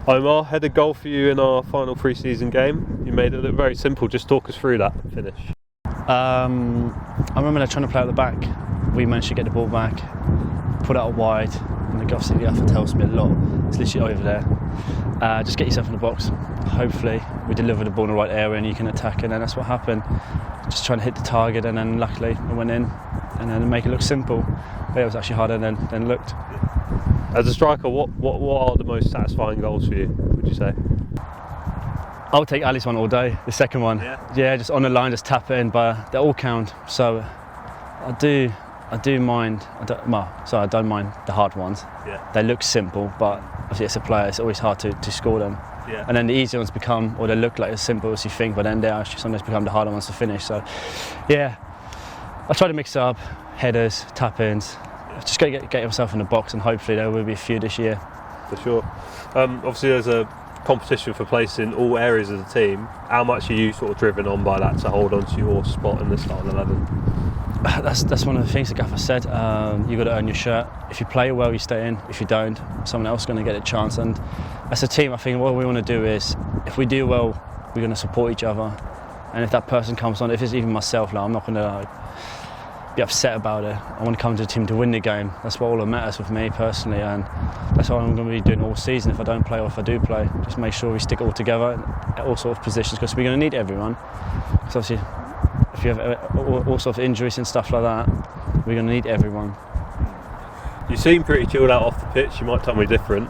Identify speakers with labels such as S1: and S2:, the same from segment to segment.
S1: Omar, headed goal for you in our final pre-season game. You made it look very simple. Just talk us through that finish.
S2: I remember they're trying to play at the back. We managed to get the ball back, put it out wide, and obviously the gaffer tells me a lot. It's literally over there. Just get yourself in the box. Hopefully we deliver the ball in the right area and you can attack it, and that's what happened. Just trying to hit the target, and then luckily it went in, and then make it look simple. But it was actually harder than it looked.
S1: As a striker, what are the most satisfying goals for you, would you say?
S2: I would take Ali's one all day, the second one. Yeah, just on the line, just tap it in, but they all count. So I do mind, I don't mind the hard ones.
S1: Yeah.
S2: They look simple, but obviously as a player, it's always hard to score them.
S1: Yeah.
S2: And then the easy ones become, or they look like as simple as you think, but then they actually sometimes become the harder ones to finish. So yeah, I try to mix it up, headers, tap-ins. Just got to get yourself in the box, and hopefully there will be a few this year.
S1: For sure. Obviously there's a competition for place in all areas of the team. How much are you sort of driven on by that to hold on to your spot in the starting 11?
S2: That's one of the things the gaffer said. You've got to earn your shirt. If you play well, you stay in. If you don't, someone else is going to get a chance. And as a team, I think what we want to do is, if we do well, we're going to support each other. And if that person comes on, if it's even myself, I'm not going to be upset about it. I want to come to the team to win the game. That's what all that matters with me personally, and that's what I'm going to be doing all season. If I don't play or if I do play, just make sure we stick all together at all sort of positions, because we're going to need everyone. Because obviously, if you have all sorts of injuries and stuff like that, we're going to need everyone.
S1: You seem pretty chilled out off the pitch. You might tell me different.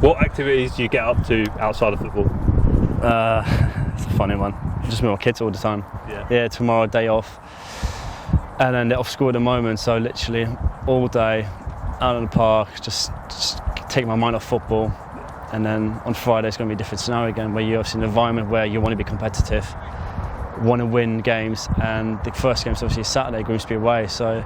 S1: What activities do you get up to outside of football?
S2: It's a funny one. Just with my kids all the time. Yeah, tomorrow, day off. And then they're off school at the moment, so literally all day out in the park, just take my mind off football. And then on Friday it's going to be a different scenario again, where you're obviously in an environment where you want to be competitive, want to win games, and the first game's obviously Saturday, Grimsby away. So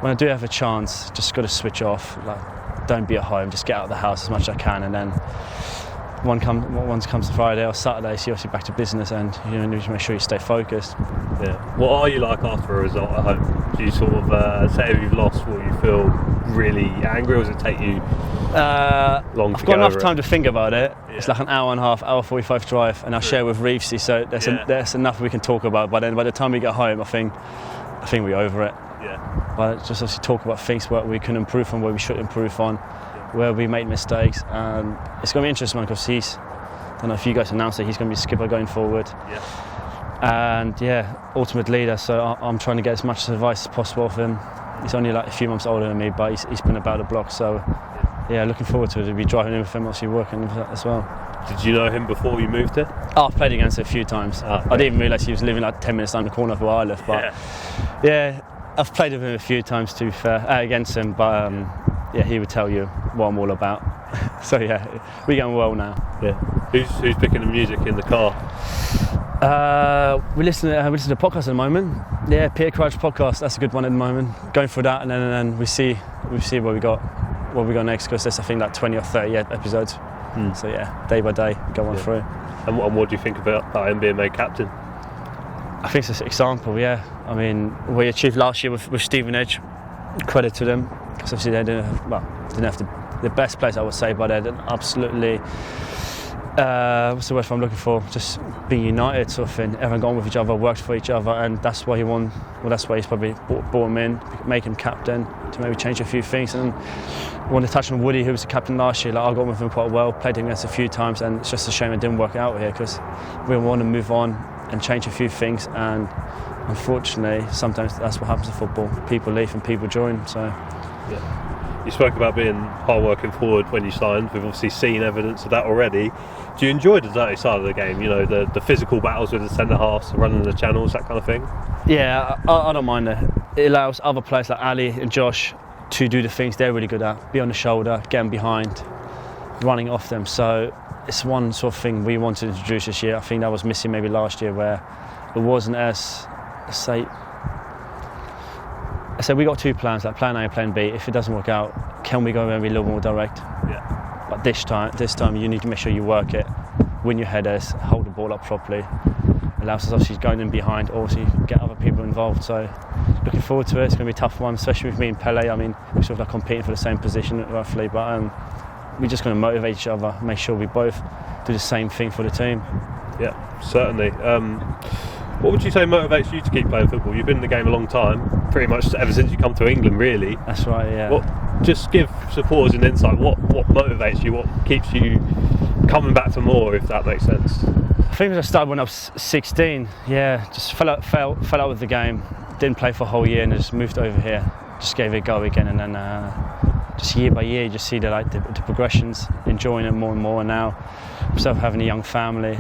S2: when I do have a chance, just got to switch off. Like, don't be at home, just get out of the house as much as I can, and then once comes to Friday or Saturday, so you're obviously back to business, and you need to make sure you stay focused.
S1: Yeah. What are you like after a result at home? Do you sort of say if you've lost, will you feel really angry, or does it take you long to
S2: I've got enough time
S1: to
S2: to think about it.
S1: Yeah.
S2: It's like an hour and a half, hour 45 drive, and I share with Reevesy, so there's enough we can talk about. But then by the time we get home, I think we're over it.
S1: Yeah.
S2: But just obviously talk about things where we can improve on, where we should improve on, where we made mistakes, and it's going to be interesting because I don't know if you guys announced that he's going to be skipper going forward.
S1: Yeah.
S2: And ultimate leader, so I'm trying to get as much advice as possible of him. He's only like a few months older than me, but he's been about the block, so looking forward to it. We'll be driving in with him, obviously working with that as well.
S1: Did you know him before you moved here?
S2: Oh, I've played against him a few times. I didn't even realise he was living like 10 minutes down the corner of where I live, but I've played with him a few times to be fair, against him, but he would tell you what I'm all about. So we're going well now.
S1: Yeah. Who's picking the music in the car?
S2: We listen to the podcast at the moment. Yeah, Peter Crouch podcast. That's a good one at the moment. Going through that, and then we see what we got next, because there's I think like 20 or 30 episodes. So day by day, go on through.
S1: And what do you think about him being made captain?
S2: I think it's an example. I mean, we achieved last year with Stevenage. Credit to them, because obviously they didn't have the best players, I would say, but they did absolutely. What's the word I'm looking for? Just being united, sort of thing. Everyone got on with each other, worked for each other, and that's why he won. Well, that's why he's probably brought him in, make him captain, to maybe change a few things. And I want to touch on Woody, who was the captain last year. Like, I got on with him quite well, played him against a few times, and it's just a shame it didn't work out here, because we want to move on and change a few things. And unfortunately, sometimes that's what happens in football. People leave and people join. So.
S1: You spoke about being hard-working forward when you signed. We've obviously seen evidence of that already. Do you enjoy the dirty side of the game? You know, the physical battles with the centre halves, running the channels, that kind of thing? Yeah,
S2: I don't mind it. It allows other players like Ali and Josh to do the things they're really good at. Be on the shoulder, get them behind, running off them. So it's one sort of thing we want to introduce this year. I think that was missing maybe last year, where it wasn't as, So we got two plans, like plan A and plan B. If it doesn't work out, can we go maybe a little more direct?
S1: Yeah.
S2: But this time you need to make sure you work it, win your headers, hold the ball up properly. Allows us obviously going in behind, obviously get other people involved. So looking forward to it. It's going to be a tough one, especially with me and Pele. I mean, we're sort of like competing for the same position roughly, but we're just going to motivate each other, make sure we both do the same thing for the team.
S1: Yeah, certainly. What would you say motivates you to keep playing football? You've been in the game a long time, pretty much ever since you come to England, really.
S2: That's right, yeah.
S1: Just give supporters an insight. What motivates you? What keeps you coming back for more, if that makes sense?
S2: I think I started when I was 16. Yeah, just fell out with the game. Didn't play for a whole year, and just moved over here. Just gave it a go again, and then just year by year, you just see the progressions, enjoying it more and more. And now, myself having a young family,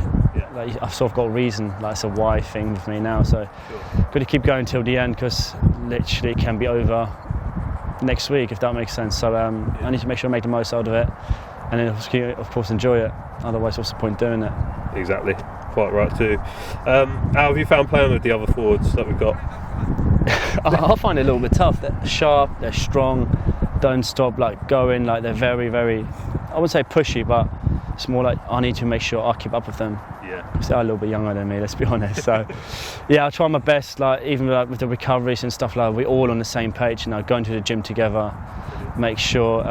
S2: like, I've sort of got a reason. Like, it's a why thing with me now. So, got to keep going till the end, because literally it can be over next week, if that makes sense. So I need to make sure I make the most out of it, and then of course enjoy it. Otherwise, what's the point doing it?
S1: Exactly, quite right too. How have you found playing with the other forwards that we've got?
S2: I find it a little bit tough. They're sharp, they're strong, don't stop like going. Like, they're very, very, I wouldn't say pushy, but it's more like I need to make sure I keep up with them. Yeah, because they're a little bit younger than me, let's be honest. So yeah, I try my best. Like, even like with the recoveries and stuff, like, we're all on the same page. Going to the gym together, make sure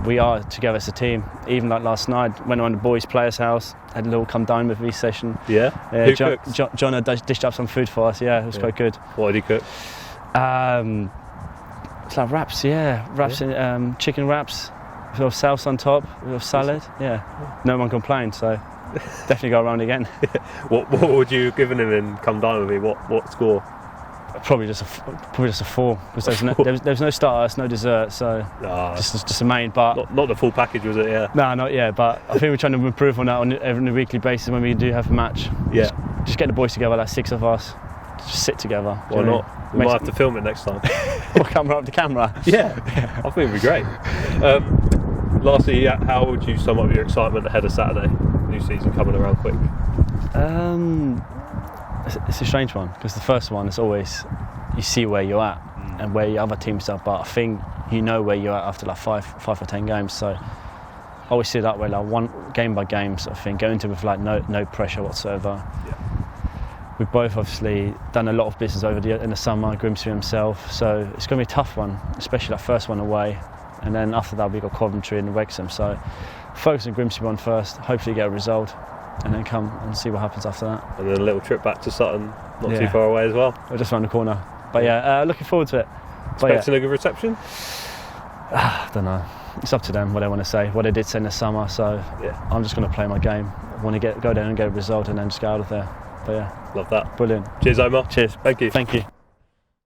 S2: we are together as a team. Even like last night, went around the boys' players' house, had a little come dine with me session.
S1: Yeah. Who cooked?
S2: John had dished up some food for us. Yeah, it was quite good.
S1: What did he cook?
S2: It's like wraps. Yeah, wraps and chicken wraps with sauce on top, with salad. Yeah, no one complained. So definitely go around again.
S1: What would you have given him in Come Dine With Me? What score?
S2: Probably just a 4, because there's no starters, no dessert, so just a main. But
S1: not the full package, was it? Yeah.
S2: No, not yet. But I think we're trying to improve on that on a weekly basis when we do have a match.
S1: Yeah.
S2: Just get the boys together, like 6 of us, just sit together.
S1: Why not? We might have to film it next time.
S2: We'll camera up the camera.
S1: Yeah. I think it'd be great. Lastly, how would you sum up your excitement ahead of Saturday? New season coming around quick.
S2: It's a strange one, because the first one is always you see where you're at and where your other teams are, but I think you know where you're at after like 5 or 10 games. So I always see it that way, like one game by game sort of thing, go into it with like no pressure whatsoever. Yeah. We've both obviously done a lot of business in the summer, Grimsby himself, so it's going to be a tough one, especially that first one away, and then after that we've got Coventry and Wrexham. So focus on Grimsby one first, hopefully get a result, and then come and see what happens after that. And
S1: then a little trip back to Sutton, not too far away as well.
S2: We're just around the corner. But looking forward to it.
S1: Expecting a good reception?
S2: I don't know. It's up to them what they want to say, what they did say in the summer. So I'm just going to play my game. I want to go down and get a result, and then just get out of there. But
S1: love that.
S2: Brilliant.
S1: Cheers, Omar.
S2: Cheers.
S1: Thank you.
S2: Thank you.